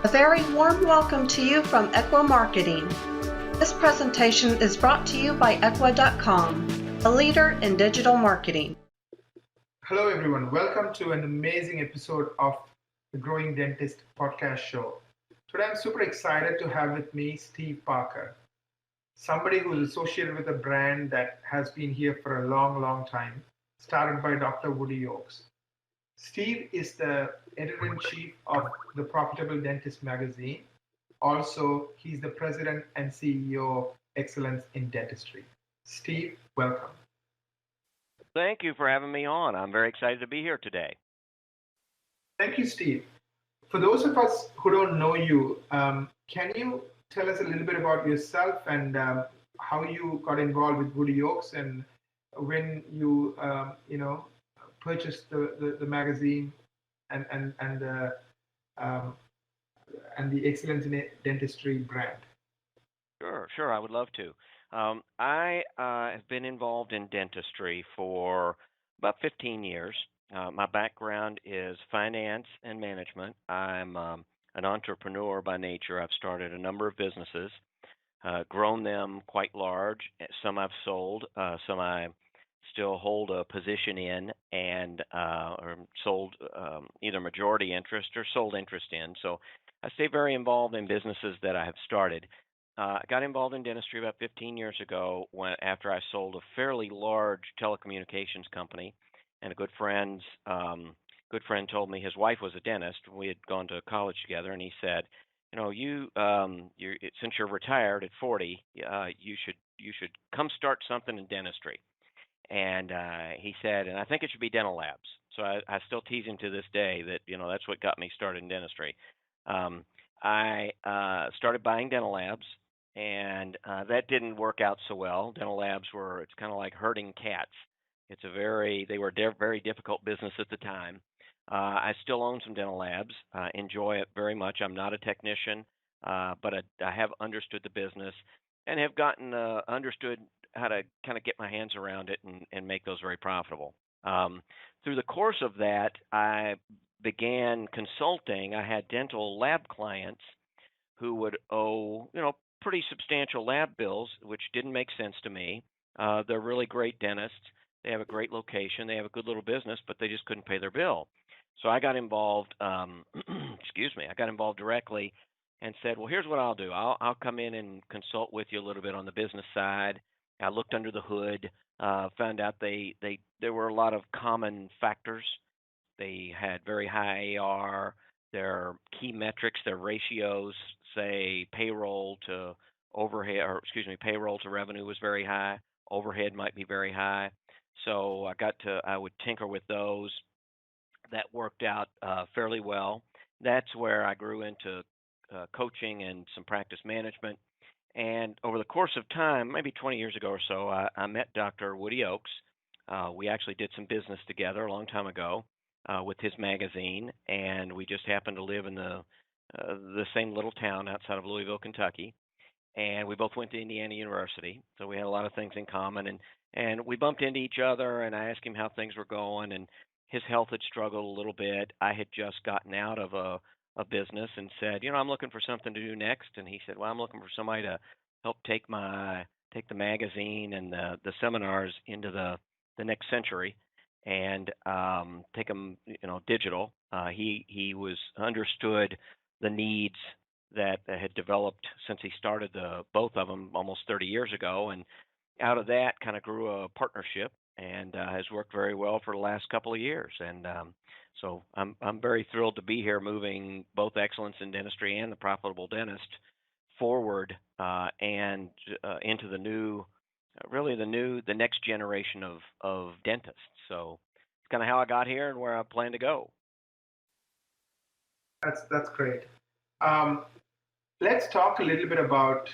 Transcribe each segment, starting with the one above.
A very warm welcome to you from Equa Marketing. This presentation is brought to you by Equa.com, a leader in digital marketing. Hello everyone, welcome to an amazing episode of the Growing Dentist podcast show. Today I'm super excited to have with me Steve Parker, somebody who's associated with a brand that has been here for a long time, started by Dr. Woody Oakes. Steve is the editor-in-chief of the Profitable Dentist magazine. Also, he's the president and CEO of Excellence in Dentistry. Steve, welcome. Thank you for having me on. I'm very excited to be here today. Thank you, Steve. For those of us who don't know you, can you tell us a little bit about yourself and how you got involved with Woody Oakes and when you purchased the magazine and the Excellence in Dentistry brand? Sure, I would love to. I have been involved in dentistry for about 15 years. My background is finance and management. I'm an entrepreneur by nature. I've started a number of businesses, grown them quite large. Some I've sold, some I still hold a position in, and or sold either majority interest or sold interest in. So I stay very involved in businesses that I have started. I got involved in dentistry about 15 years ago after I sold a fairly large telecommunications company, and a good friend told me his wife was a dentist. We had gone to college together, and he said, since you're retired at 40, you should come start something in dentistry. And he said, and I think it should be dental labs. So I still tease him to this day that that's what got me started in dentistry. I started buying dental labs, and that didn't work out so well. Dental labs it's kind of like herding cats. They were a very difficult business at the time. I still own some dental labs, enjoy it very much. I'm not a technician, but I have understood the business and have understood how to kind of get my hands around it and make those very profitable. Through the course of that, I began consulting. I had dental lab clients who would owe, pretty substantial lab bills, which didn't make sense to me. They're really great dentists. They have a great location. They have a good little business, but they just couldn't pay their bill. So I got involved, I got involved directly and said, well, here's what I'll do. I'll come in and consult with you a little bit on the business side. I looked under the hood, found out there were a lot of common factors. They had very high AR. Their key metrics, their ratios, say payroll to overhead, payroll to revenue was very high. Overhead might be very high. So I would tinker with those. That worked out fairly well. That's where I grew into coaching and some practice management. And over the course of time, maybe 20 years ago or so, I met Dr. Woody Oakes. We actually did some business together a long time ago with his magazine, and we just happened to live in the same little town outside of Louisville, Kentucky. And we both went to Indiana University, so we had a lot of things in common. And we bumped into each other, and I asked him how things were going, and his health had struggled a little bit. I had just gotten out of a business and said, I'm looking for something to do next. And he said, well, I'm looking for somebody to help take the magazine and the seminars into the next century and take them, digital. He understood the needs that had developed since he started both of them almost 30 years ago, and out of that kind of grew a partnership and has worked very well for the last couple of years. And so I'm very thrilled to be here, moving both Excellence in Dentistry and the Profitable Dentist forward and into the next generation of dentists. So it's kind of how I got here and where I plan to go. That's great. Let's talk a little bit about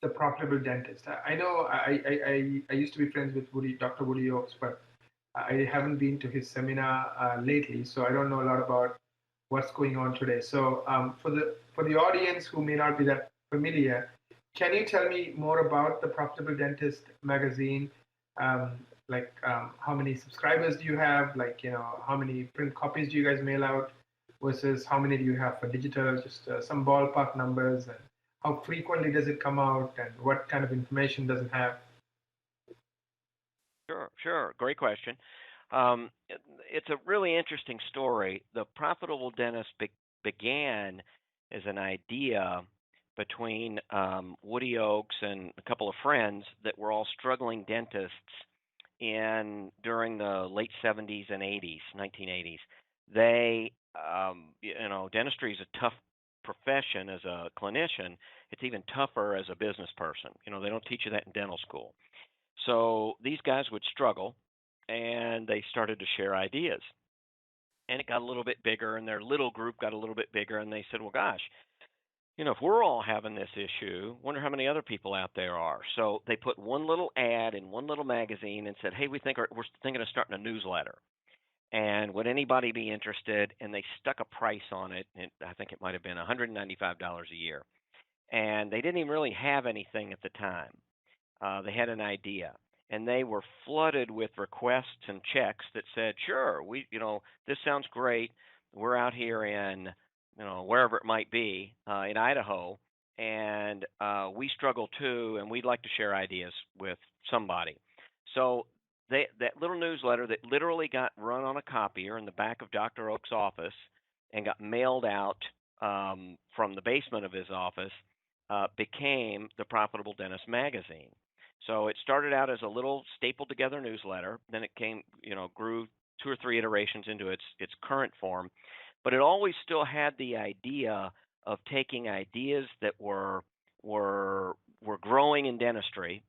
the Profitable Dentist. I know I used to be friends with Dr. Woody Oakes, but I haven't been to his seminar lately, so I don't know a lot about what's going on today. So for the audience who may not be that familiar, can you tell me more about the Profitable Dentist magazine? How many subscribers do you have? How many print copies do you guys mail out? versus how many do you have for digital? Just some ballpark numbers, and how frequently does it come out, and what kind of information does it have? Sure. Great question. It's a really interesting story. The Profitable Dentist began as an idea between Woody Oakes and a couple of friends that were all struggling dentists during the late 70s and 80s, 1980s. They, dentistry is a tough profession as a clinician. It's even tougher as a business person. They don't teach you that in dental school. So these guys would struggle, and they started to share ideas. And it got a little bit bigger, and their little group got a little bit bigger, and they said, well, gosh, if we're all having this issue, wonder how many other people out there are. So they put one little ad in one little magazine and said, hey, we're thinking of starting a newsletter. And would anybody be interested? And they stuck a price on it, and I think it might have been $195 a year. And they didn't even really have anything at the time. They had an idea, and they were flooded with requests and checks that said, sure, this sounds great. We're out here in, wherever it might be, in Idaho, and we struggle too, and we'd like to share ideas with somebody. So that little newsletter that literally got run on a copier in the back of Dr. Oak's office and got mailed out from the basement of his office became the Profitable Dentist magazine. So it started out as a little stapled together newsletter. Then it grew 2 or 3 iterations into its current form. But it always still had the idea of taking ideas that were growing in dentistry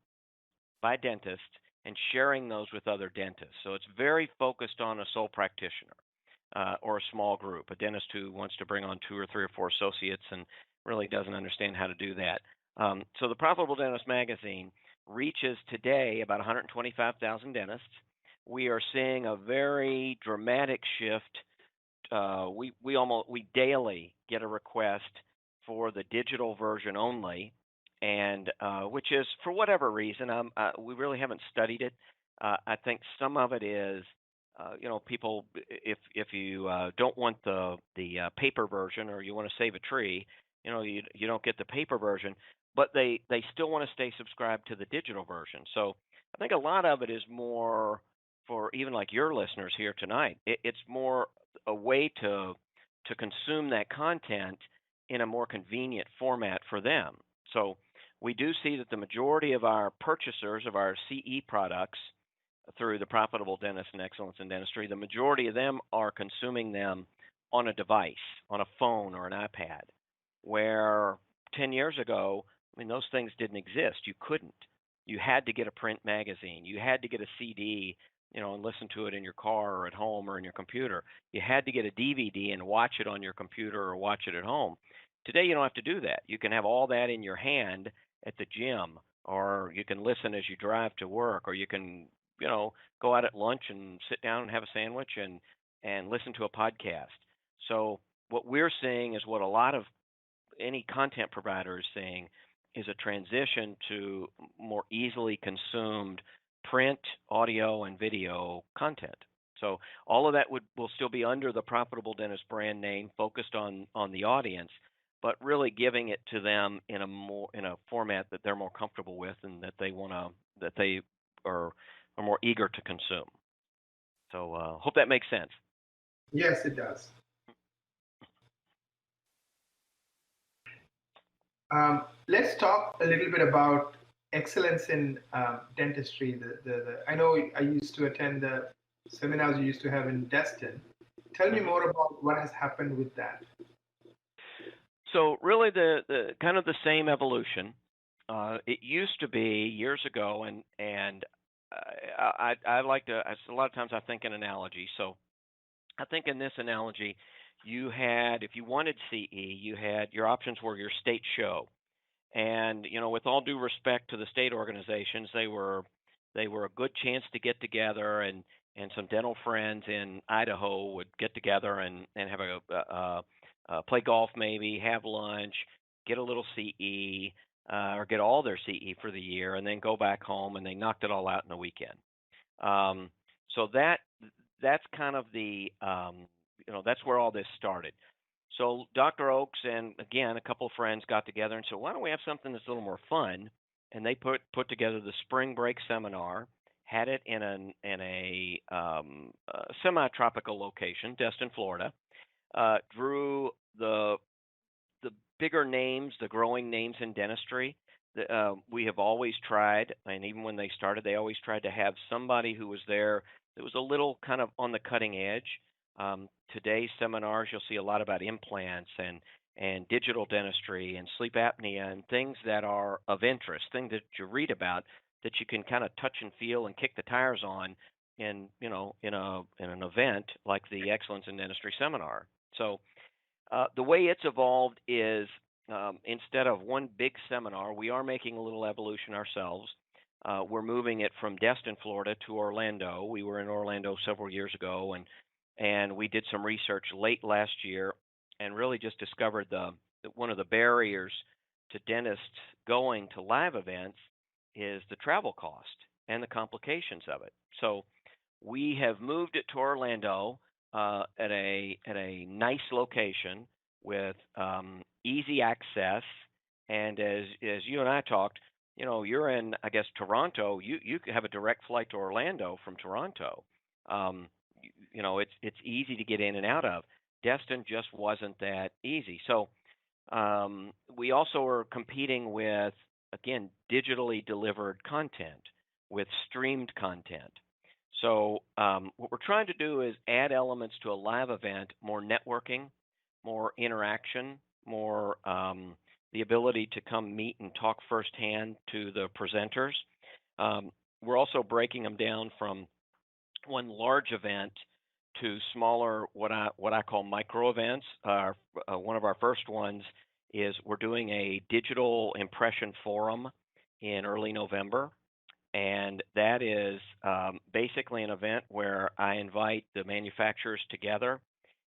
by dentists and sharing those with other dentists. So it's very focused on a sole practitioner or a small group, a dentist who wants to bring on 2 or 3 or 4 associates and really doesn't understand how to do that. So the Profitable Dentist magazine reaches today about 125,000 dentists. We are seeing a very dramatic shift. We daily get a request for the digital version only, and which is, for whatever reason, we really haven't studied it. I think some of it is, people, if you don't want the paper version, or you want to save a tree, you don't get the paper version, but they still want to stay subscribed to the digital version. So I think a lot of it is more for even like your listeners here tonight. It's more a way to consume that content in a more convenient format for them. So we do see that the majority of our purchasers of our CE products through the Profitable Dentist and Excellence in Dentistry, the majority of them are consuming them on a device, on a phone or an iPad, where 10 years ago, those things didn't exist. You couldn't. You had to get a print magazine. You had to get a CD, and listen to it in your car or at home or in your computer. You had to get a DVD and watch it on your computer or watch it at home. Today, you don't have to do that. You can have all that in your hand at the gym, or you can listen as you drive to work, or you can, go out at lunch and sit down and have a sandwich and listen to a podcast. So what we're seeing is what a lot of any content provider is seeing is a transition to more easily consumed print, audio, and video content. So all of that will still be under the Profitable Dentist brand name, focused on the audience, but really giving it to them in a format that they're more comfortable with and that they are more eager to consume. So hope that makes sense. Yes, it does. Let's talk a little bit about excellence in dentistry. I know I used to attend the seminars you used to have in Destin. Tell me more about what has happened with that. So really, the kind of the same evolution. It used to be years ago, and I like to. A lot of times I think in analogy. So I think in this analogy, you had, if you wanted CE, you had your options were your state show, and with all due respect to the state organizations, they were a good chance to get together, and some dental friends in Idaho would get together and have play golf, maybe have lunch, get a little CE, or get all their CE for the year, and then go back home, and they knocked it all out in a weekend. So that's kind of the that's where all this started. So Dr. Oaks and again a couple of friends got together and said, why don't we have something that's a little more fun? And they put together the spring break seminar, had it in a semi-tropical location, Destin, Florida. Drew the bigger names, the growing names in dentistry. We have always tried, and even when they started, they always tried to have somebody who was there that was a little kind of on the cutting edge. Today's seminars, you'll see a lot about implants and digital dentistry and sleep apnea and things that are of interest, things that you read about that you can kind of touch and feel and kick the tires on in an event like the Excellence in Dentistry seminar. So the way it's evolved is instead of one big seminar, we are making a little evolution ourselves. We're moving it from Destin, Florida to Orlando. We were in Orlando several years ago, and we did some research late last year and really just discovered one of the barriers to dentists going to live events is the travel cost and the complications of it. So we have moved it to Orlando at a nice location with easy access. And as you and I talked, you're in, I guess, Toronto. You could have a direct flight to Orlando from Toronto. It's easy to get in and out of. Destin just wasn't that easy. So we also are competing with, again, digitally delivered content with streamed content. So what we're trying to do is add elements to a live event, more networking, more interaction, more the ability to come meet and talk firsthand to the presenters. We're also breaking them down from one large event to smaller, what I call micro events. One of our first ones is we're doing a digital impression forum in early November. And that is basically an event where I invite the manufacturers together.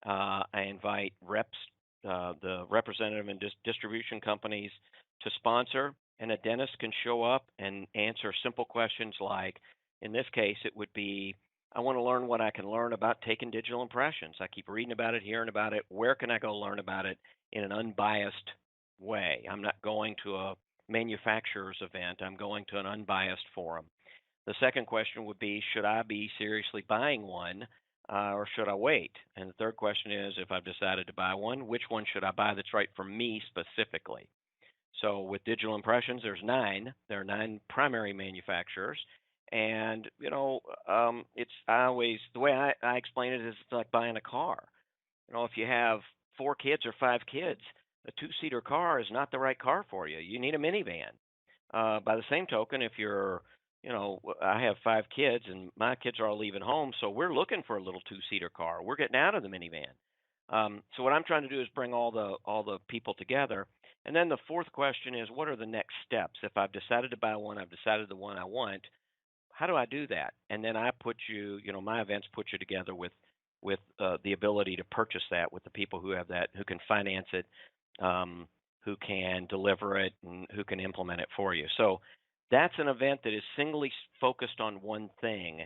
I invite reps, the representative and distribution companies to sponsor, and a dentist can show up and answer simple questions like, in this case, it would be, I want to learn what I can learn about taking digital impressions. I keep reading about it, hearing about it. Where can I go learn about it in an unbiased way? I'm not going to a manufacturer's event. I'm going to an unbiased forum. The second question would be, should I be seriously buying one or should I wait? And the third question is, if I've decided to buy one, which one should I buy that's right for me specifically? So with digital impressions, there's 9. There are 9 primary manufacturers. And, it's always, the way I explain it is it's like buying a car. If you have 4 kids or 5 kids, a 2-seater car is not the right car for you. You need a minivan. By the same token, if you're, I have 5 kids and my kids are all leaving home, so we're looking for a little 2-seater car. We're getting out of the minivan. So what I'm trying to do is bring all the people together. And then the fourth question is, what are the next steps? If I've decided to buy one, I've decided the one I want, how do I do that? And then I put my events put you together with the ability to purchase that with the people who have that, who can finance it, who can deliver it, and who can implement it for you. So that's an event that is singly focused on one thing,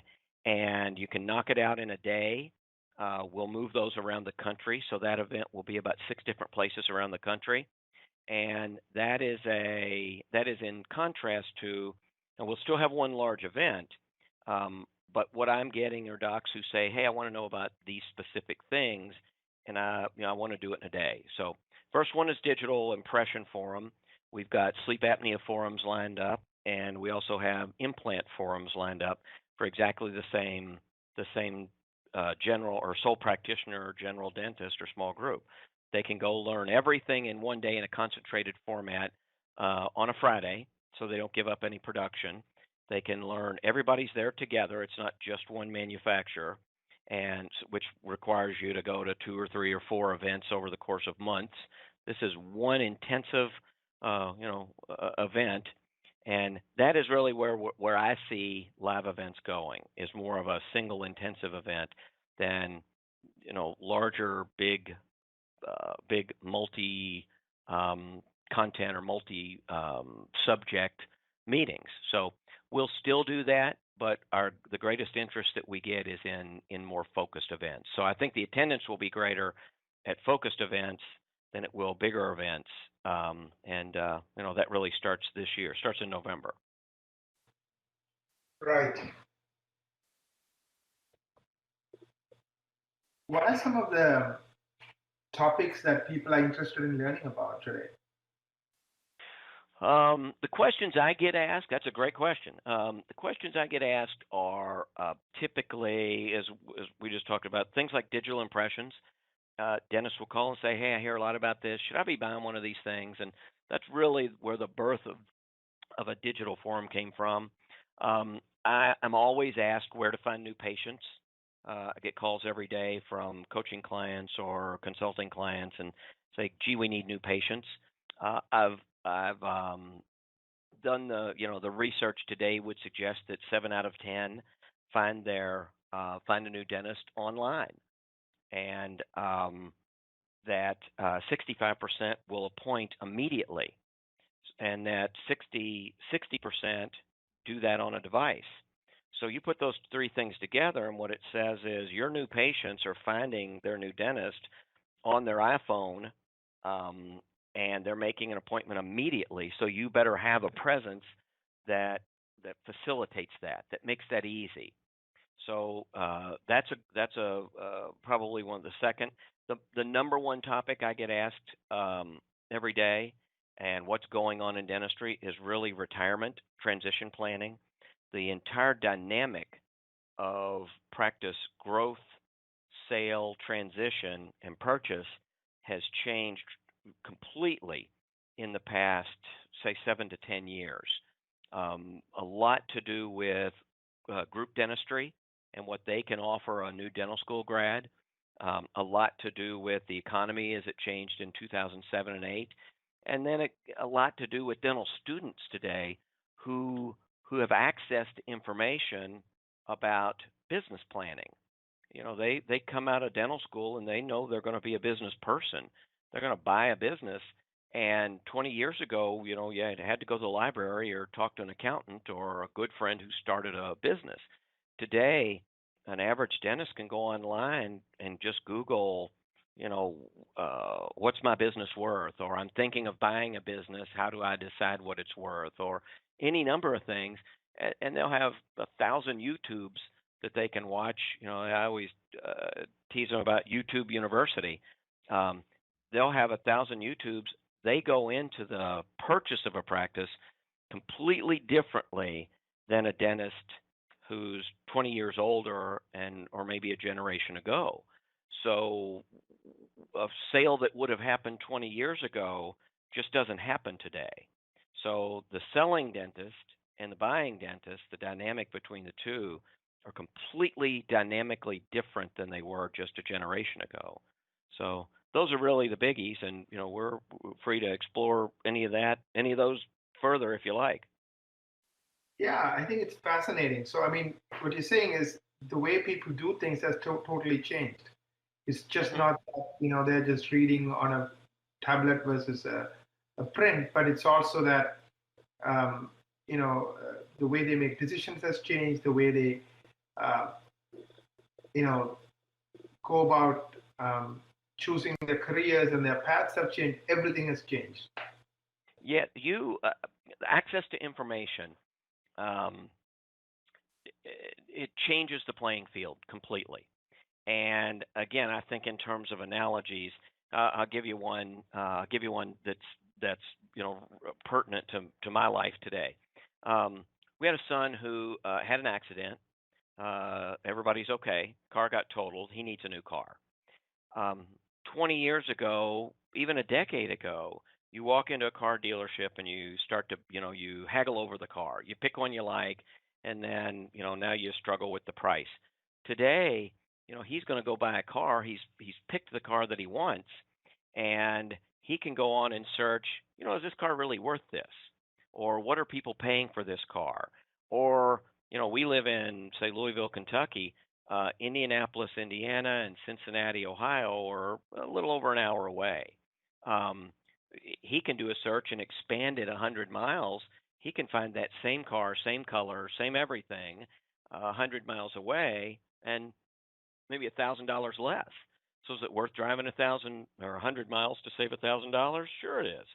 and you can knock it out in a day. We'll move those around the country, so that event will be about 6 different places around the country, and that is in contrast to, and we'll still have one large event, but what I'm getting are docs who say, hey, I want to know about these specific things, and I want to do it in a day. So first one is digital impression forum. We've got sleep apnea forums lined up, and we also have implant forums lined up for exactly the same general or sole practitioner or general dentist or small group. They can go learn everything in one day in a concentrated format on a Friday, so they don't give up any production. They can learn, everybody's there together. It's not just one manufacturer, and which requires you to go to 2 or 3 or 4 events over the course of months. This is one intensive event, and that is really where I see live events going, is more of a single intensive event than larger big multi content or multi subject meetings. So we'll still do that, but the greatest interest that we get is in more focused events. So I think the attendance will be greater at focused events than it will bigger events. And that really starts this year, starts in November. Right. What are some of the topics that people are interested in learning about today? The questions I get asked, that's a great question. The questions I get asked are typically, as we just talked about, things like digital impressions. Dentists will call and say, hey, I hear a lot about this. Should I be buying one of these things? And that's really where the birth of a digital forum came from. I'm always asked where to find new patients. I get calls every day from coaching clients or consulting clients and say, gee, we need new patients. I've done the research today would suggest that 7 out of 10 find a new dentist online, and that 65% will appoint immediately, and that 60% do that on a device. So you put those three things together, and what it says is your new patients are finding their new dentist on their iPhone, and they're making an appointment immediately. So you better have a presence that facilitates that makes that easy. So that's probably one of the second. The number one topic I get asked every day, and what's going on in dentistry, is really retirement, transition planning. The entire dynamic of practice growth, sale, transition, and purchase has changed completely in the past, say, 7 to 10 years. A lot to do with group dentistry and what they can offer a new dental school grad. A lot to do with the economy as it changed in 2007 and 8. And then a lot to do with dental students today who have access to information about business planning. They come out of dental school and they know they're going to be a business person. They're going to buy a business. And 20 years ago, you had to go to the library or talk to an accountant or a good friend who started a business. Today, an average dentist can go online and just Google, what's my business worth? Or I'm thinking of buying a business. How do I decide what it's worth? Or any number of things. And they'll have 1,000 YouTubes that they can watch. I always tease them about YouTube University. They'll have 1,000 YouTubes. They go into the purchase of a practice completely differently than a dentist who's 20 years older or maybe a generation ago. So a sale that would have happened 20 years ago just doesn't happen today. So the selling dentist and the buying dentist, the dynamic between the two, are completely dynamically different than they were just a generation ago. So those are really the biggies, and we're free to explore any of those further if you like. Yeah, I think it's fascinating. So, I mean, what you're saying is the way people do things has totally changed. It's just not that, they're just reading on a tablet versus a print, but it's also that, the way they make decisions has changed, the way they, go about choosing their careers and their paths have changed. Everything has changed. Yeah, access to information, it changes the playing field completely. And again, I think in terms of analogies, I'll give you one. That's pertinent to my life today. We had a son who had an accident. Everybody's okay. Car got totaled. He needs a new car. 20 years ago, even a decade ago, you walk into a car dealership and you start to, you haggle over the car. You pick one you like, and then, now you struggle with the price. Today, he's going to go buy a car. He's picked the car that he wants, and he can go on and search, is this car really worth this? Or what are people paying for this car? Or, we live in, say, Louisville, Kentucky. Indianapolis, Indiana, and Cincinnati, Ohio are a little over an hour away. He can do a search and expand it 100 miles. He can find that same car, same color, same everything 100 miles away and maybe $1,000 less. So is it worth driving 1,000 or 100 miles to save $1,000? Sure it is.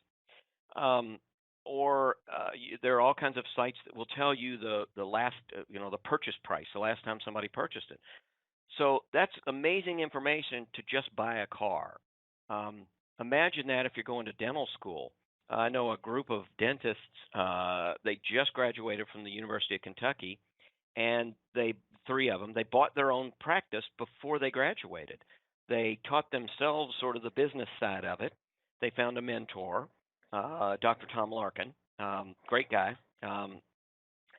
Um, there are all kinds of sites that will tell you the last, the purchase price, the last time somebody purchased it. So that's amazing information to just buy a car. Imagine that if you're going to dental school. I know a group of dentists. They just graduated from the University of Kentucky, and three of them, they bought their own practice before they graduated. They taught themselves sort of the business side of it. They found a mentor, Dr. Tom Larkin, great guy.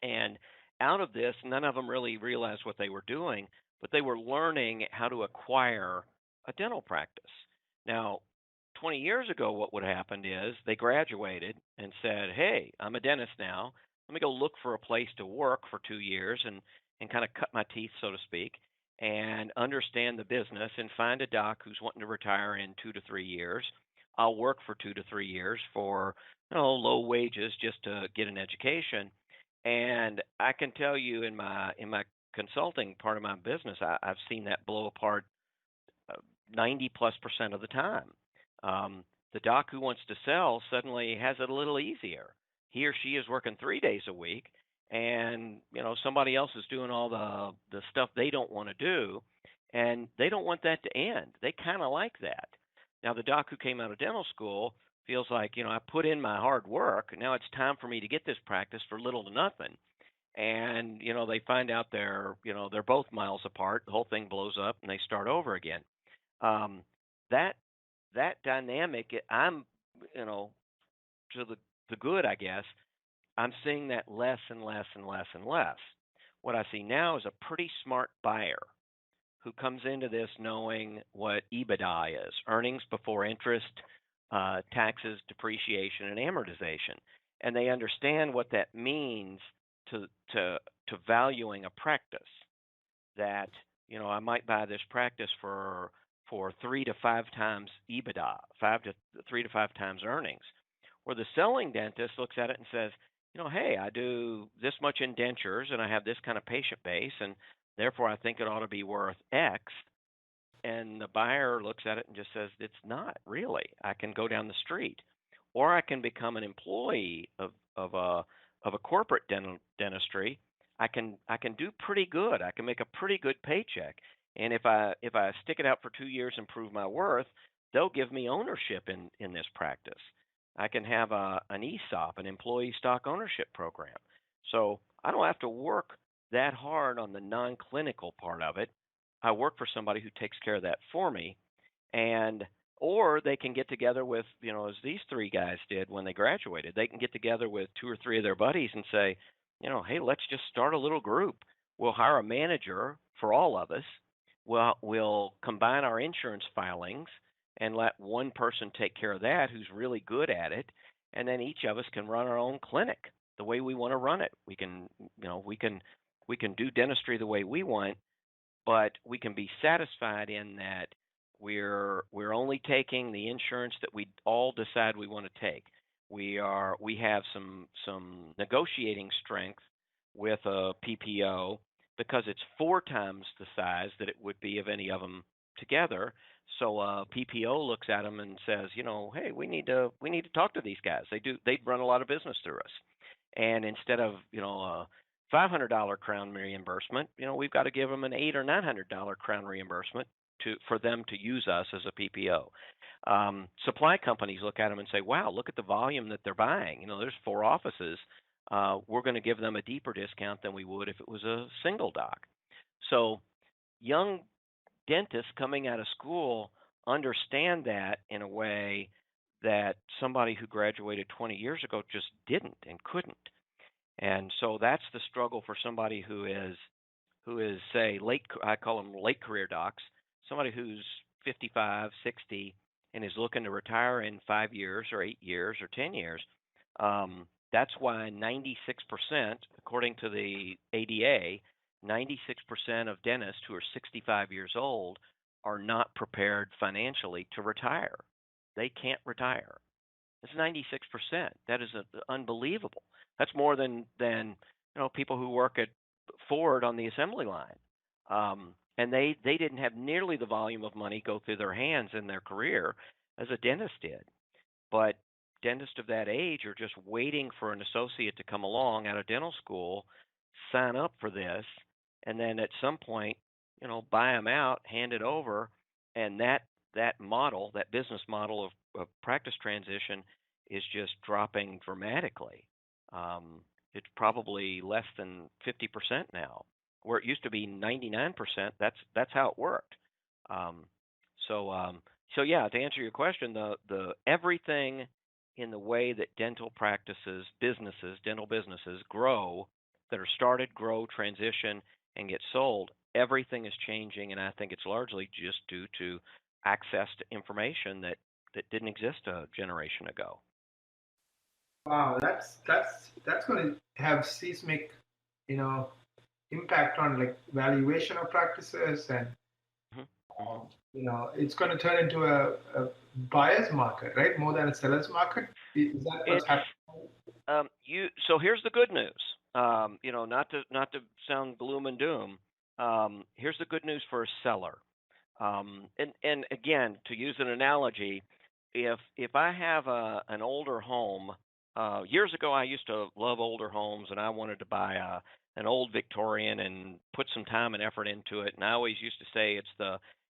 And out of this, none of them really realized what they were doing, but they were learning how to acquire a dental practice. Now, 20 years ago, what would have happened is they graduated and said, "Hey, I'm a dentist now. Let me go look for a place to work for 2 years and kind of cut my teeth, so to speak, and understand the business and find a doc who's wanting to retire in 2 to 3 years. I'll work for 2 to 3 years for low wages just to get an education." And I can tell you in my consulting part of my business, I've seen that blow apart 90+% of the time. The doc who wants to sell suddenly has it a little easier. He or she is working 3 days a week, and somebody else is doing all the stuff they don't want to do, and they don't want that to end. They kind of like that. Now the doc who came out of dental school feels like I put in my hard work. Now it's time for me to get this practice for little to nothing. And they find out they're both miles apart. The whole thing blows up, and they start over again. Um, that that dynamic, I'm to the good, I guess. I'm seeing that less and less and less and less. What I see now is a pretty smart buyer who comes into this knowing what EBITDA is, earnings before interest, taxes, depreciation, and amortization, and they understand what that means to valuing a practice. That I might buy this practice for 3 to 5 times EBITDA, 3 to 5 times earnings. Where the selling dentist looks at it and says, hey, I do this much in dentures and I have this kind of patient base, and therefore I think it ought to be worth X. And the buyer looks at it and just says, it's not really. I can go down the street, or I can become an employee of a corporate dentistry. I can do pretty good. I can make a pretty good paycheck. And if I stick it out for 2 years and prove my worth, they'll give me ownership in this practice. I can have an ESOP, an employee stock ownership program. So I don't have to work that hard on the non-clinical part of it. I work for somebody who takes care of that for me. Or they can get together with, as these three guys did when they graduated, they can get together with 2 or 3 of their buddies and say, hey, let's just start a little group. We'll hire a manager for all of us. We'll combine our insurance filings and let one person take care of that who's really good at it, and then each of us can run our own clinic the way we want to run it. We can do dentistry the way we want, but we can be satisfied in that we're only taking the insurance that we all decide we want to take. We have some negotiating strength with a PPO because it's 4 times the size that it would be of any of them together. So PPO looks at them and says, hey, we need to talk to these guys. They run a lot of business through us, and instead of a $500 crown reimbursement, we've got to give them an $800 or $900 crown reimbursement for them to use us as a PPO. Supply companies look at them and say, wow, look at the volume that they're buying. There's 4 offices. We're going to give them a deeper discount than we would if it was a single doc. So young dentists coming out of school understand that in a way that somebody who graduated 20 years ago just didn't and couldn't. And so that's the struggle for somebody who is say I call them late career docs, somebody who's 55, 60 and is looking to retire in 5 years or 8 years or 10 years. That's why 96%, according to the ADA, 96% of dentists who are 65 years old are not prepared financially to retire. They can't retire. It's 96%. That is unbelievable. That's more than people who work at Ford on the assembly line. And they didn't have nearly the volume of money go through their hands in their career as a dentist did. But dentists of that age are just waiting for an associate to come along out of dental school, sign up for this, and then at some point, buy them out, hand it over, and that model, that business model of practice transition, is just dropping dramatically. It's probably less than 50% now, where it used to be 99%. That's how it worked. Um, so yeah, to answer your question, the everything in the way that dental practices, dental businesses grow, that are started, grow, transition, and get sold, everything is changing, and I think it's largely just due to access to information that didn't exist a generation ago. Wow, that's going to have seismic, you know, impact on like valuation of practices, and it's going to turn into a buyer's market, right? More than a seller's market. Is that what's It's happening? so here's the good news. Not to sound gloom and doom. Here's the good news for a seller. And again, to use an analogy, if I have an older home, years ago I used to love older homes, and I wanted to buy an old Victorian and put some time and effort into it. And I always used to say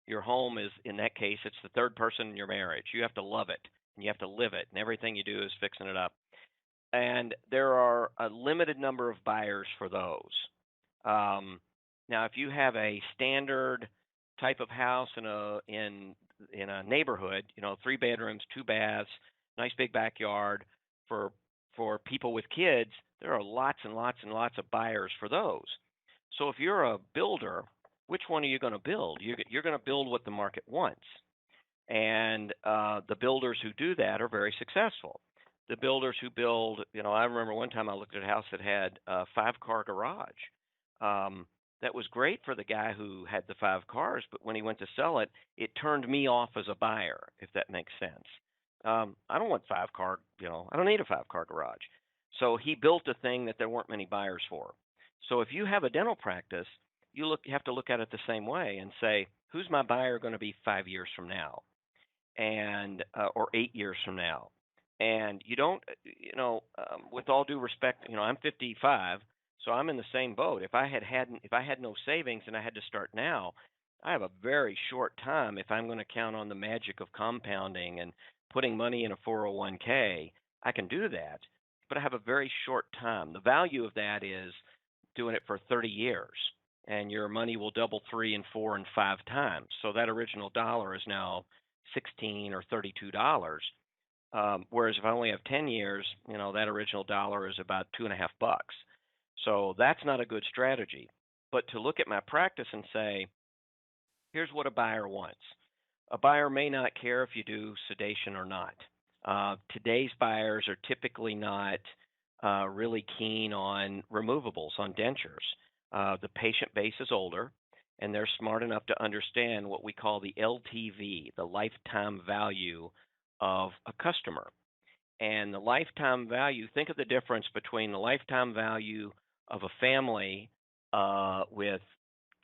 your home is, in that case, it's the third person in your marriage. You have to love it and you have to live it, and everything you do is fixing it up. And there are a limited number of buyers for those. Now, if you have a standard type of house in a neighborhood, 3 bedrooms, 2 baths, nice big backyard for people with kids, there are lots and lots and lots of buyers for those. So if you're a builder, which one are you going to build? You're going to build what the market wants, and the builders who do that are very successful. The builders who build, I remember one time I looked at a house that had a 5-car garage. That was great for the guy who had the 5 cars, but when he went to sell it, it turned me off as a buyer, if that makes sense. I don't want 5-car, I don't need a 5-car garage. So he built a thing that there weren't many buyers for. So if you have a dental practice, you have to look at it the same way and say, who's my buyer going to be 5 years from now, and or 8 years from now? And you don't, with all due respect, I'm 55, so I'm in the same boat. If I had no savings and I had to start now, I have a very short time if I'm going to count on the magic of compounding and putting money in a 401k. I can do that, but I have a very short time. The value of that is doing it for 30 years, and your money will double 3 and 4 and 5 times. So that original dollar is now $16 or $32. Whereas if I only have 10 years, that original dollar is about $2.50. So that's not a good strategy. But to look at my practice and say, here's what a buyer wants. A buyer may not care if you do sedation or not. Today's buyers are typically not really keen on removables, on dentures. The patient base is older, and they're smart enough to understand what we call the LTV, the lifetime value of a customer. And the lifetime value, think of the difference between the lifetime value of a family with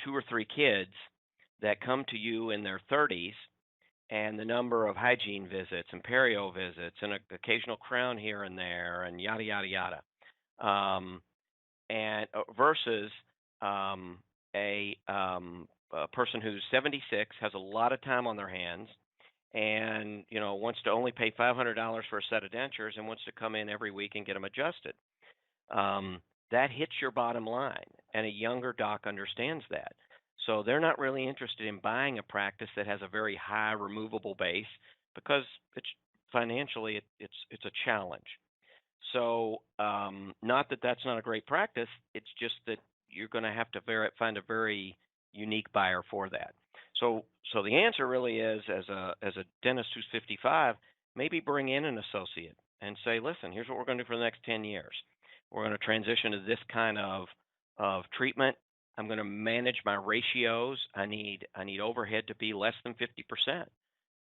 2 or 3 kids that come to you in their 30s, and the number of hygiene visits and perio visits and occasional crown here and there and yada, yada, yada. And versus a person who's 76, has a lot of time on their hands, and wants to only pay $500 for a set of dentures and wants to come in every week and get them adjusted. That hits your bottom line, and a younger doc understands that. So they're not really interested in buying a practice that has a very high removable base, because it's financially it's a challenge. So not that that's not a great practice, it's just that you're going to have to find a very unique buyer for that. So the answer really is, as a dentist who's 55, maybe bring in an associate and say, listen, here's what we're going to do for the next 10 years. We're going to transition to this kind of treatment. I'm going to manage my ratios. I need overhead to be less than 50%.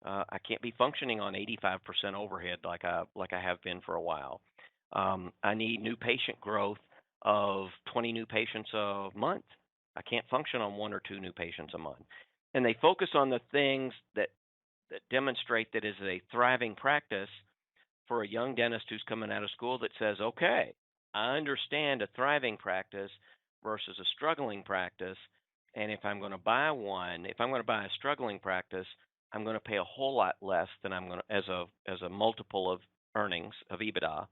I can't be functioning on 85% overhead like I have been for a while. I need new patient growth of 20 new patients a month. I can't function on 1 or 2 new patients a month. And they focus on the things that demonstrate that is a thriving practice for a young dentist who's coming out of school that says, okay, I understand a thriving practice versus a struggling practice. And if I'm going to buy one, if I'm going to buy a struggling practice, I'm going to pay a whole lot less than I'm going to as a multiple of earnings of EBITDA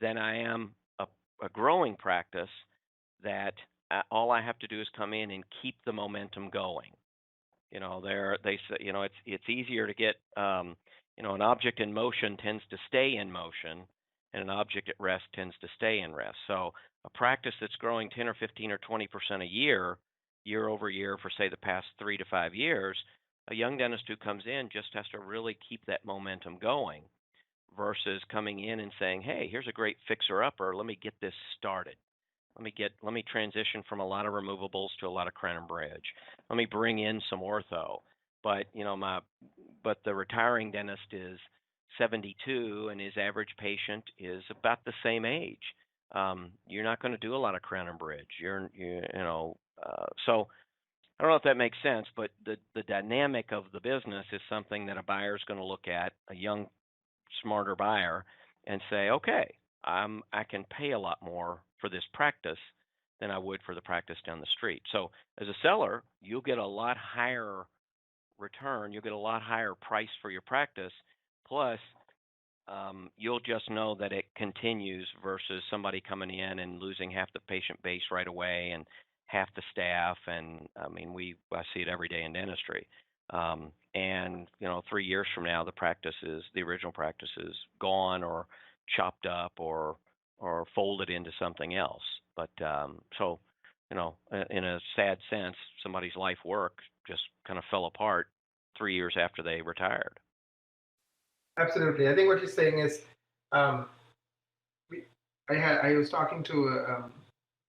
than I am a growing practice that all I have to do is come in and keep the momentum going. They say, it's easier to get, an object in motion tends to stay in motion, and an object at rest tends to stay in rest. So a practice that's growing 10 or 15 or 20% a year over year for say the past 3 to 5 years, a young dentist who comes in just has to really keep that momentum going versus coming in and saying, hey, here's a great fixer-upper, let me get this started. Let me transition from a lot of removables to a lot of crown and bridge. Let me bring in some ortho. But but the retiring dentist is 72 and his average patient is about the same age. You're not going to do a lot of crown and bridge. So I don't know if that makes sense, but the dynamic of the business is something that a buyer is going to look at, a young, smarter buyer, and say, okay, I can pay a lot more for this practice than I would for the practice down the street. So as a seller, you'll get a lot higher return. You'll get a lot higher price for your practice. Plus, you'll just know that it continues versus somebody coming in and losing half the patient base right away and half the staff. And I mean, I see it every day in dentistry. And 3 years from now, the original practice is gone or chopped up or folded into something else. But so in a sad sense, somebody's life work just kind of fell apart 3 years after they retired. Absolutely. I think what you're saying is, I was talking to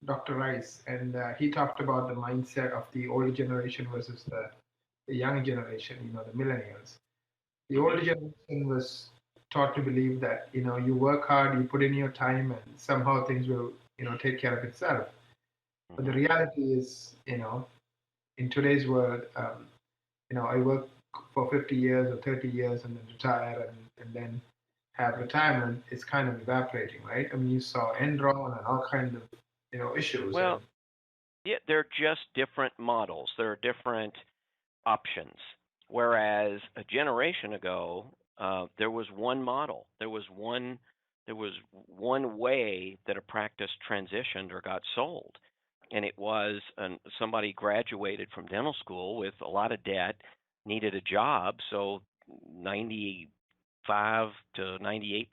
Dr. Rice, and he talked about the mindset of the older generation versus the young generation, the millennials. The older generation was taught to believe that, you work hard, you put in your time, and somehow things will, take care of itself. But the reality is, in today's world, I work for 50 years or 30 years and then retire and then have retirement. It's kind of evaporating, right? I mean, you saw Enron and all kinds of, issues. Well, yeah, they're just different models. There are different options. Whereas a generation ago, there was one model. There was one way that a practice transitioned or got sold, and it was somebody graduated from dental school with a lot of debt, needed a job, so 95 to 98%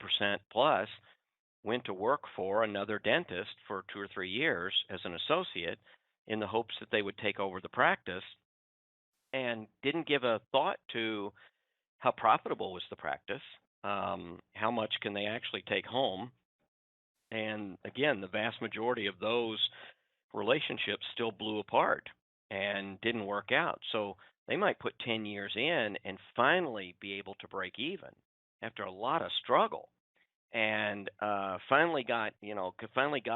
plus went to work for another dentist for 2 or 3 years as an associate in the hopes that they would take over the practice, and didn't give a thought to how profitable was the practice, how much can they actually take home. And again, the vast majority of those relationships still blew apart and didn't work out. So they might put 10 years in and finally be able to break even after a lot of struggle, and finally got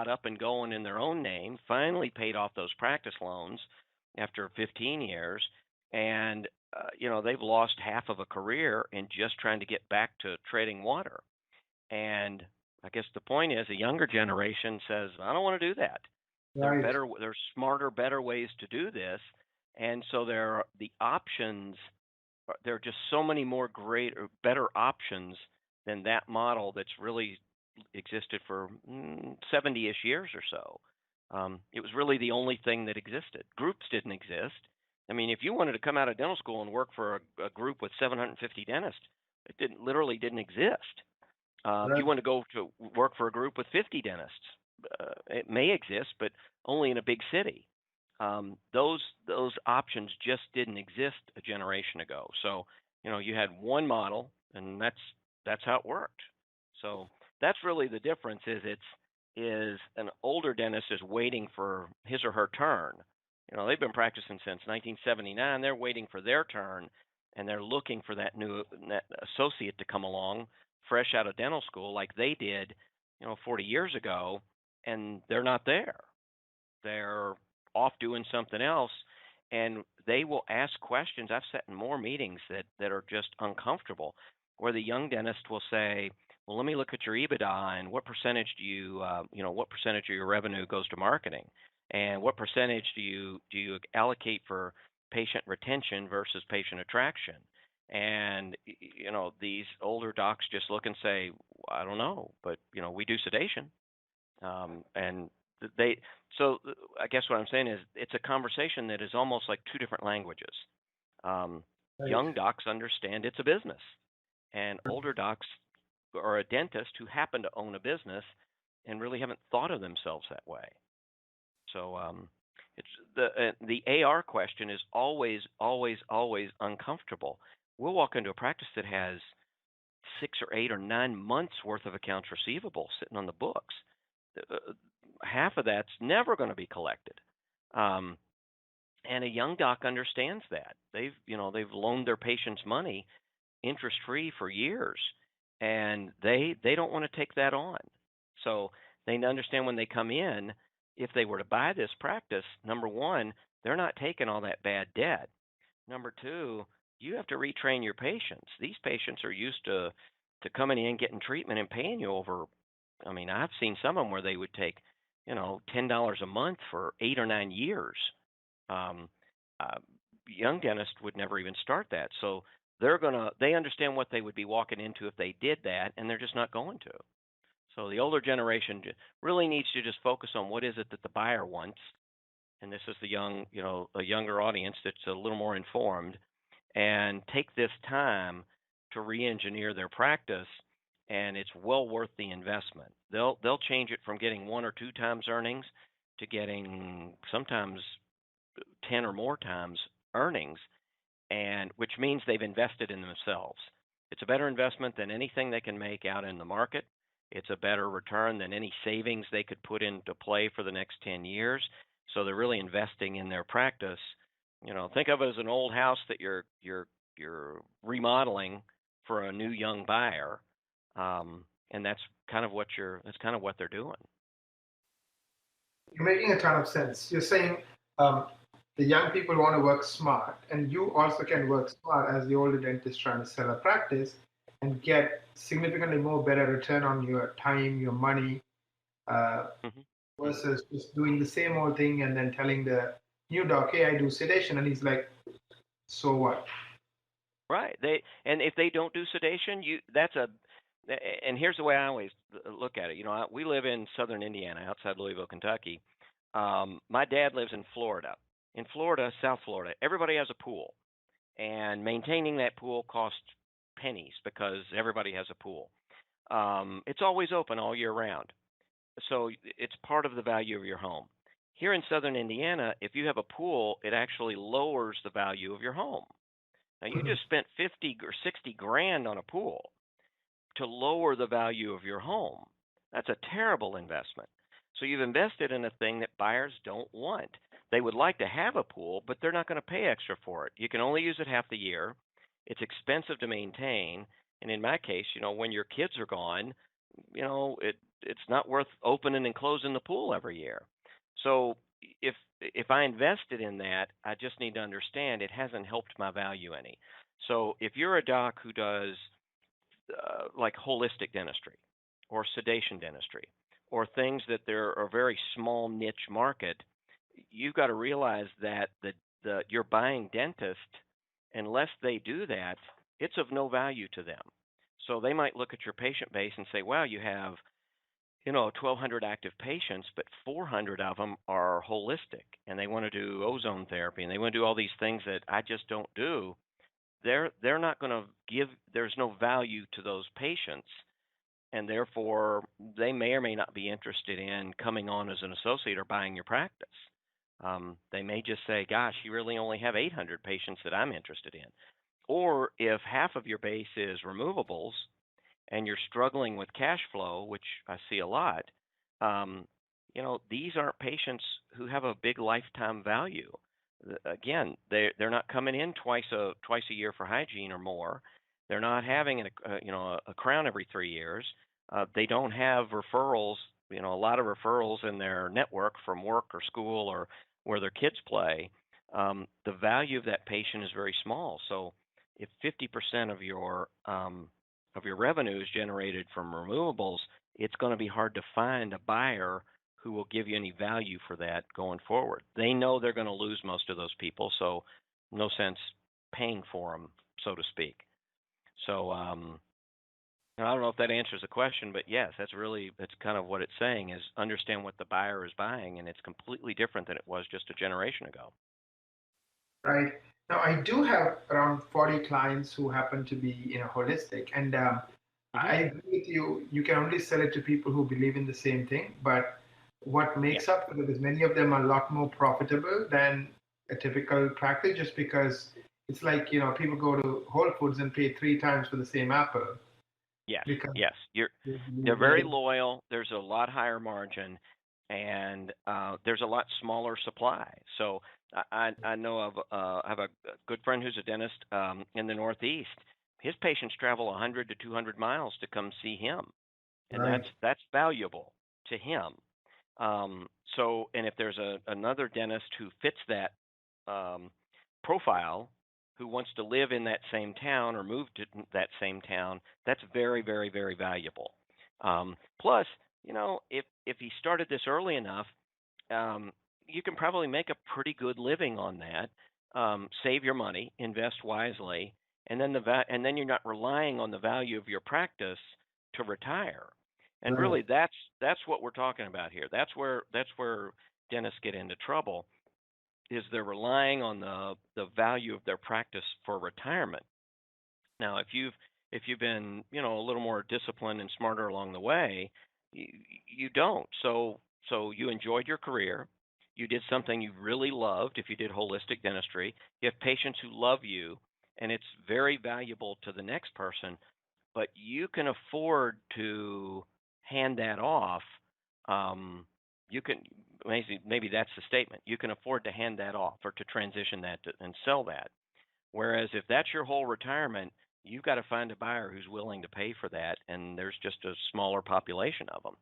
up and going in their own name, finally paid off those practice loans after 15 years, and they've lost half of a career in just trying to get back to treading water. And I guess the point is, a younger generation says, I don't want to do that. Right. There's smarter, better ways to do this. And so the options, there are just so many more better options than that model that's really existed for 70-ish years or so. It was really the only thing that existed. Groups didn't exist. I mean, if you wanted to come out of dental school and work for a group with 750 dentists, it literally didn't exist. If you want to go to work for a group with 50 dentists, it may exist, but only in a big city. Those options just didn't exist a generation ago. So you had one model, and that's how it worked. So that's really the difference. Is an older dentist is waiting for his or her turn. They've been practicing since 1979. They're waiting for their turn, and they're looking for that new associate to come along, fresh out of dental school, like they did, 40 years ago, and they're not there. They're off doing something else, and they will ask questions. I've sat in more meetings that are just uncomfortable, where the young dentist will say, "Well, let me look at your EBITDA and what percentage do you, what percentage of your revenue goes to marketing, and what percentage do you allocate for patient retention versus patient attraction?" And these older docs just look and say, "I don't know, but we do sedation." And they so I guess what I'm saying is it's a conversation that is almost like two different languages. Right. Young docs understand it's a business, and older docs or a dentist who happen to own a business and really haven't thought of themselves that way. So it's the AR question is always, always, always uncomfortable. We'll walk into a practice that has 6 or 8 or 9 months worth of accounts receivable sitting on the books. Half of that's never going to be collected. Um, and a young doc understands that. They've loaned their patients money interest free for years, and they don't want to take that on. So they understand when they come in, if they were to buy this practice, number one, they're not taking all that bad debt. Number two, you have to retrain your patients. These patients are used to coming in, getting treatment, and paying you over. I mean, I've seen some of them where they would take, $10 a month for 8 or 9 years. Um, uh, Young dentists would never even start that. So they understand what they would be walking into if they did that, and they're just not going to. So the older generation really needs to just focus on what is it that the buyer wants, and this is a younger audience that's a little more informed, and take this time to re-engineer their practice, and it's well worth the investment. They'll change it from getting 1 or 2 times earnings to getting sometimes 10 or more times earnings, and which means they've invested in themselves. It's a better investment than anything they can make out in the market. It's a better return than any savings they could put into play for the next 10 years. So they're really investing in their practice. Think of it as an old house that you're remodeling for a new young buyer, and that's kind of what they're doing. You're making a ton of sense. You're saying um, the young people want to work smart, and you also can work smart as the older dentist trying to sell a practice and get significantly more better return on your time, your money, uh, hmm versus just doing the same old thing and then telling the new doc, "Hey, I do sedation," and he's like, "So what?" Right. And if they don't do sedation, and here's the way I always look at it. We live in southern Indiana, outside Louisville, Kentucky. My dad lives in Florida. In Florida, South Florida, everybody has a pool, and maintaining that pool costs pennies because everybody has a pool. It's always open all year round, so it's part of the value of your home. Here in southern Indiana, if you have a pool, it actually lowers the value of your home. Now you just spent 50 or 60 grand on a pool to lower the value of your home. That's a terrible investment. So you've invested in a thing that buyers don't want. They would like to have a pool, but they're not going to pay extra for it. You can only use it half the year. It's expensive to maintain, and in my case, when your kids are gone, it's not worth opening and closing the pool every year. So if I invested in that, I just need to understand it hasn't helped my value any. So if you're a doc who does like holistic dentistry or sedation dentistry or things that they're a very small niche market, you've got to realize that you're buying dentists, unless they do that, it's of no value to them. So they might look at your patient base and say, "Wow, you have 1,200 active patients, but 400 of them are holistic, and they want to do ozone therapy, and they want to do all these things that I just don't do." They're not going to give. There's no value to those patients, and therefore they may or may not be interested in coming on as an associate or buying your practice. They may just say, "Gosh, you really only have 800 patients that I'm interested in." Or if half of your base is removables and you're struggling with cash flow, which I see a lot, um, these aren't patients who have a big lifetime value. Again, they're not coming in twice a year for hygiene or more. They're not having a crown every 3 years. They don't have referrals a lot of referrals in their network from work or school or where their kids play, the value of that patient is very small. So if 50% of your revenue is generated from removables, it's going to be hard to find a buyer who will give you any value for that going forward. They know they're going to lose most of those people, so no sense paying for them, so to speak. So I don't know if that answers the question, but yes, that's kind of what it's saying is understand what the buyer is buying, and it's completely different than it was just a generation ago. Right. Now, I do have around 40 clients who happen to be, holistic, and I agree with you. You can only sell it to people who believe in the same thing. But what Yeah. makes up for it is many of them are a lot more profitable than a typical practice, just because it's like, people go to Whole Foods and pay 3 times for the same apple Yes. because Yes. they They're believe very very. loyal. There's a lot higher margin, and there's a lot smaller supply. So I know of I have a good friend who's a dentist in the Northeast. His patients travel 100 to 200 miles to come see him, and Right. that's valuable to him. And if there's another dentist who fits that profile, who wants to live in that same town or move to that same town, that's very, very, very valuable. Plus, if he started this early enough, you can probably make a pretty good living on that. Save your money, invest wisely, and then you're not relying on the value of your practice to retire. And Right. really, that's what we're talking about here. That's where dentists get into trouble, is they're relying on the value of their practice for retirement. Now, if you've been a little more disciplined and smarter along the way, you don't. So you enjoyed your career. You did something you really loved. If you did holistic dentistry, you have patients who love you, and it's very valuable to the next person. But you can afford to hand that off. You can maybe that's the statement. You can afford to hand that off or to transition that and sell that. Whereas if that's your whole retirement, you've got to find a buyer who's willing to pay for that, and there's just a smaller population of them.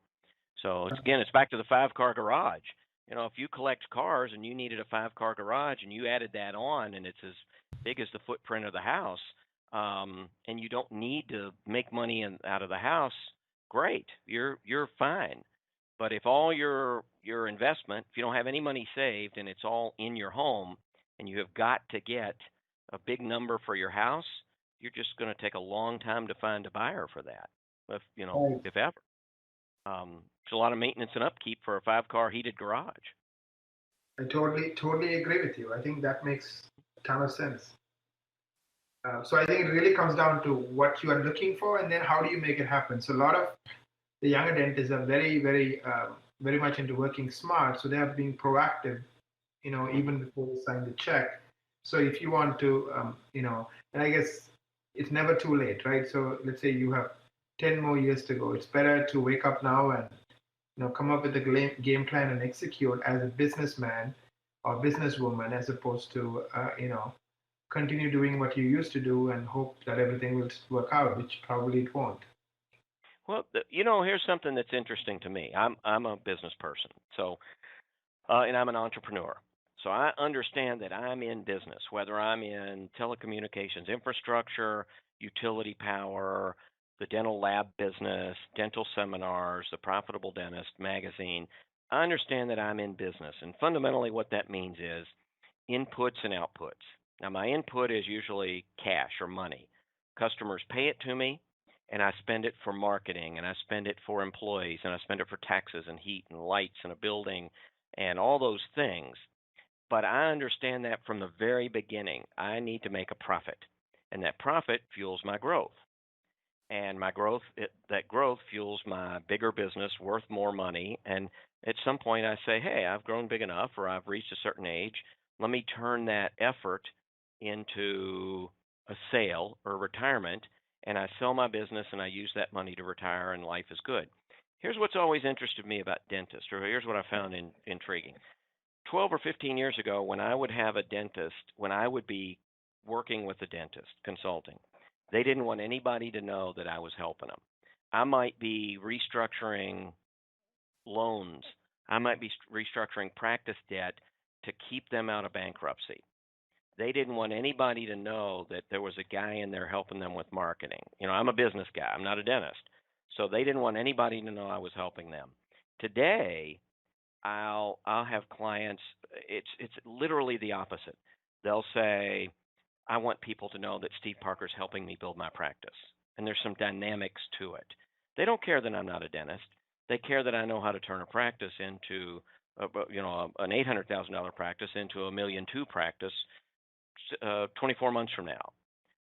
So it's back to the 5-car garage. If you collect cars and you needed a 5-car garage and you added that on, and it's as big as the footprint of the house, and you don't need to make money out of the house, great, you're fine. But if all your investment, if you don't have any money saved and it's all in your home, and you have got to get a big number for your house, you're just going to take a long time to find a buyer for that, Right. if ever. It's a lot of maintenance and upkeep for a 5-car heated garage. I totally agree with you. I think that makes a ton of sense. So I think it really comes down to what you are looking for, and then how do you make it happen. So a lot of the younger dentists are very much into working smart, so they are being proactive, even before they sign the check. So if you want to, and I guess it's never too late, right? So let's say you have 10 more years to go. It's better to wake up now and come up with a game plan and execute as a businessman or businesswoman, as opposed to continue doing what you used to do and hope that everything will work out, which probably it won't. Well, here's something that's interesting to me. I'm a business person, so and I'm an entrepreneur. So I understand that I'm in business, whether I'm in telecommunications infrastructure, utility power, the dental lab business, dental seminars, the Profitable Dentist magazine. I understand that I'm in business, and fundamentally what that means is inputs and outputs. Now, my input is usually cash or money. Customers pay it to me, and I spend it for marketing, and I spend it for employees, and I spend it for taxes and heat and lights and a building and all those things. But I understand that from the very beginning, I need to make a profit, and that profit fuels my growth. And that growth fuels my bigger business worth more money. And at some point, I say, hey, I've grown big enough, or I've reached a certain age. Let me turn that effort into a sale or retirement, and I sell my business and I use that money to retire, and life is good. Here's what's always interested me about dentists, or here's what I found intriguing. 12 or 15 years ago, when I would have a dentist, when I would be working with a dentist, consulting, they didn't want anybody to know that I was helping them. I might be restructuring loans. I might be restructuring practice debt to keep them out of bankruptcy. They didn't want anybody to know that there was a guy in there helping them with marketing. I'm a business guy. I'm not a dentist. So they didn't want anybody to know I was helping them. Today, I'll have clients, it's literally the opposite. They'll say, I want people to know that Steve Parker's helping me build my practice. And there's some dynamics to it. They don't care that I'm not a dentist. They care that I know how to turn a practice into an $800,000 practice into a $1.2 million practice 24 months from now.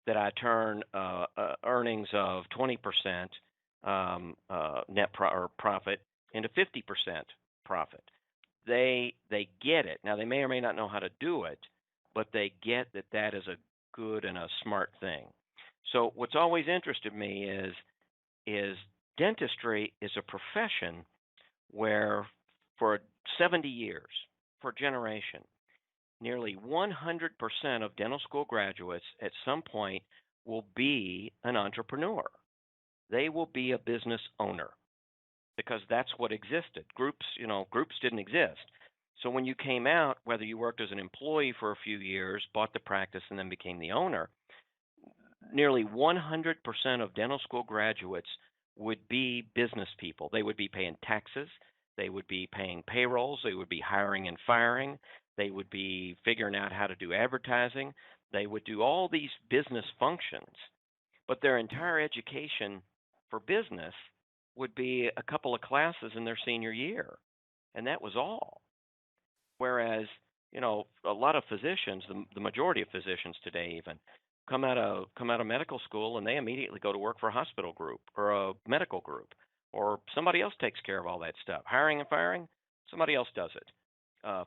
That I turn earnings of 20% profit into 50% profit. They get it. Now they may or may not know how to do it, but they get that that is a good and a smart thing. So what's always interested me is dentistry is a profession where for 70 years, for a generation, nearly 100% of dental school graduates at some point will be an entrepreneur. They will be a business owner because that's what existed. Groups didn't exist. So when you came out, whether you worked as an employee for a few years, bought the practice, and then became the owner, nearly 100% of dental school graduates would be business people. They would be paying taxes. They would be paying payrolls. They would be hiring and firing. They would be figuring out how to do advertising. They would do all these business functions. But their entire education for business would be a couple of classes in their senior year. And that was all. Whereas, a lot of physicians, the majority of physicians today even, come out of medical school and they immediately go to work for a hospital group or a medical group, or somebody else takes care of all that stuff. Hiring and firing, somebody else does it.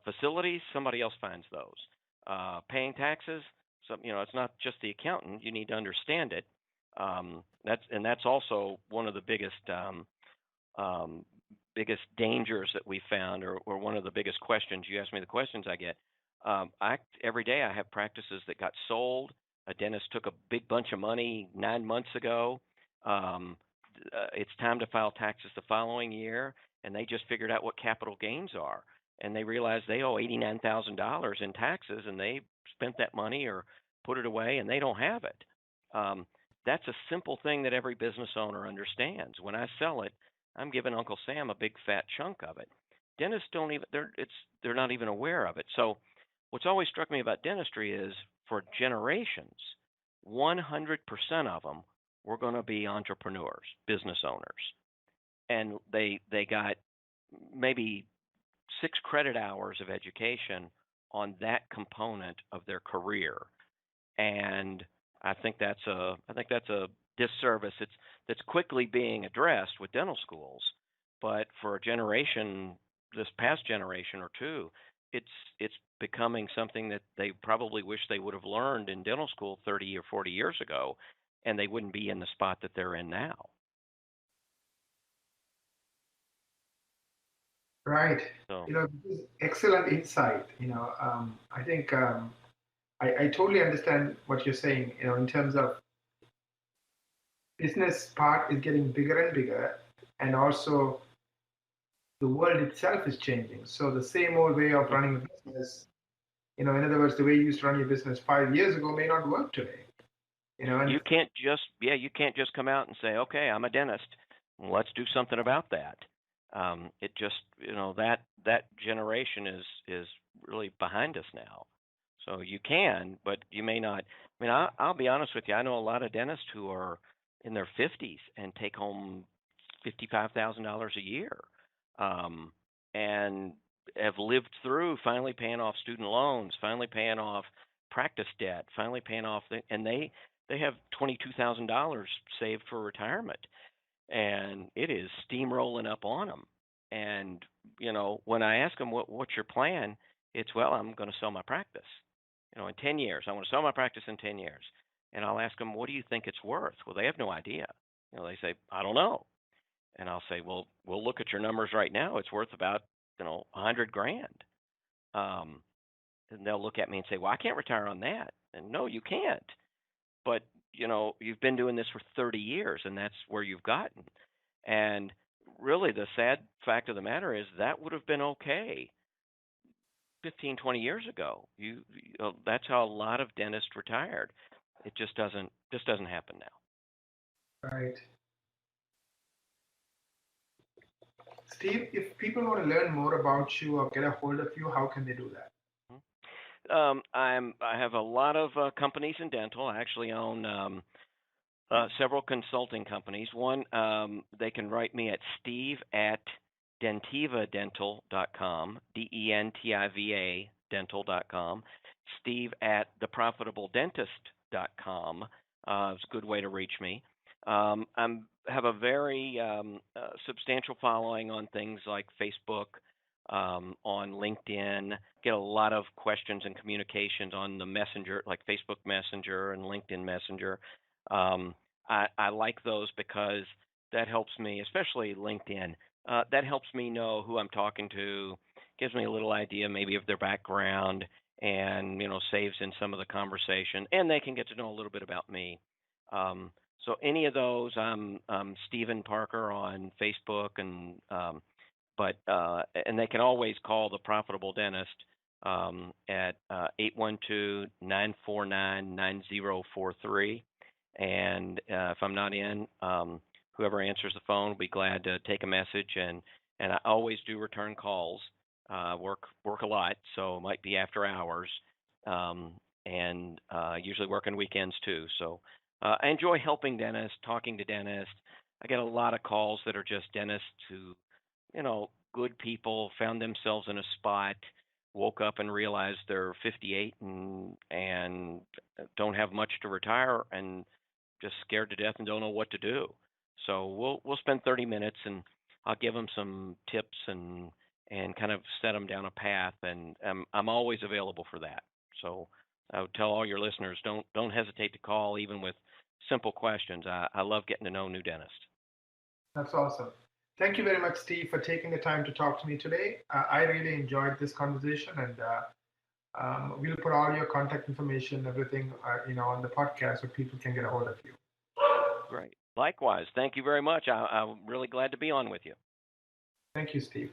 Facilities, somebody else finds those. Paying taxes, it's not just the accountant. You need to understand it. That's also one of the biggest dangers that we found, or one of the biggest questions. You ask me the questions I get. Every day I have practices that got sold. A dentist took a big bunch of money 9 months ago. It's time to file taxes the following year, and they just figured out what capital gains are. And they realize they owe $89,000 in taxes, and they spent that money or put it away, and they don't have it. That's a simple thing that every business owner understands. When I sell it, I'm giving Uncle Sam a big fat chunk of it. Dentists don't even, they're not even aware of it. So what's always struck me about dentistry is for generations, 100% of them were going to be entrepreneurs, business owners. And they got maybe 6 credit hours of education on that component of their career. And I think that's a disservice. That's quickly being addressed with dental schools, but for a generation, this past generation or two, it's becoming something that they probably wish they would have learned in dental school 30 or 40 years ago, and they wouldn't be in the spot that they're in now. Right. So, This is excellent insight. I think I totally understand what you're saying. In terms of business part is getting bigger and bigger, and also the world itself is changing. So the same old way of running a business, in other words, the way you used to run your business 5 years ago may not work today. And you can't just come out and say, okay, I'm a dentist. Let's do something about that. It just, that generation is really behind us now. So you can, but you may not. I mean, I'll be honest with you. I know a lot of dentists who are in their 50s and take home $55,000 a year, and have lived through finally paying off student loans, finally paying off practice debt, finally paying off, and they have $22,000 saved for retirement, and it is steamrolling up on them. And when I ask them what's your plan, it's, well, I'm going to sell my practice. In 10 years, I want to sell my practice in 10 years. And I'll ask them, what do you think it's worth? Well, they have no idea. They say, I don't know. And I'll say, well, we'll look at your numbers right now. It's worth about, $100,000. And they'll look at me and say, well, I can't retire on that. And no, you can't. But, you've been doing this for 30 years, and that's where you've gotten. And really, the sad fact of the matter is that would have been okay 15, 20 years ago. That's how a lot of dentists retired. It just doesn't happen now. Right. Steve, if people want to learn more about you or get a hold of you, how can they do that? I have a lot of companies in dental. I actually own several consulting companies. One, they can write me at steve@dentivadental.com, DENTIVA dental.com, steve@theprofitabledentist.com. It's a good way to reach me. I have a very substantial following on things like Facebook, on LinkedIn. Get a lot of questions and communications on the Messenger, like Facebook Messenger and LinkedIn Messenger. I like those because that helps me, especially LinkedIn. That helps me know who I'm talking to, gives me a little idea maybe of their background, and saves in some of the conversation, and they can get to know a little bit about me. So any of those, I'm Stephen Parker on Facebook, and they can always call the Profitable Dentist at 812-949-9043. And if I'm not in, whoever answers the phone will be glad to take a message. And I always do return calls. Work a lot, so it might be after hours, and usually work on weekends too. So I enjoy helping dentists, talking to dentists. I get a lot of calls that are just dentists who, good people, found themselves in a spot, woke up and realized they're 58 and don't have much to retire, and just scared to death and don't know what to do. So we'll spend 30 minutes, and I'll give them some tips and kind of set them down a path, and I'm always available for that. So I would tell all your listeners, don't hesitate to call, even with simple questions. I love getting to know new dentists. That's awesome. Thank you very much, Steve, for taking the time to talk to me today. I really enjoyed this conversation, and we'll put all your contact information, everything, on the podcast so people can get a hold of you. Great. Likewise. Thank you very much. I'm really glad to be on with you. Thank you, Steve.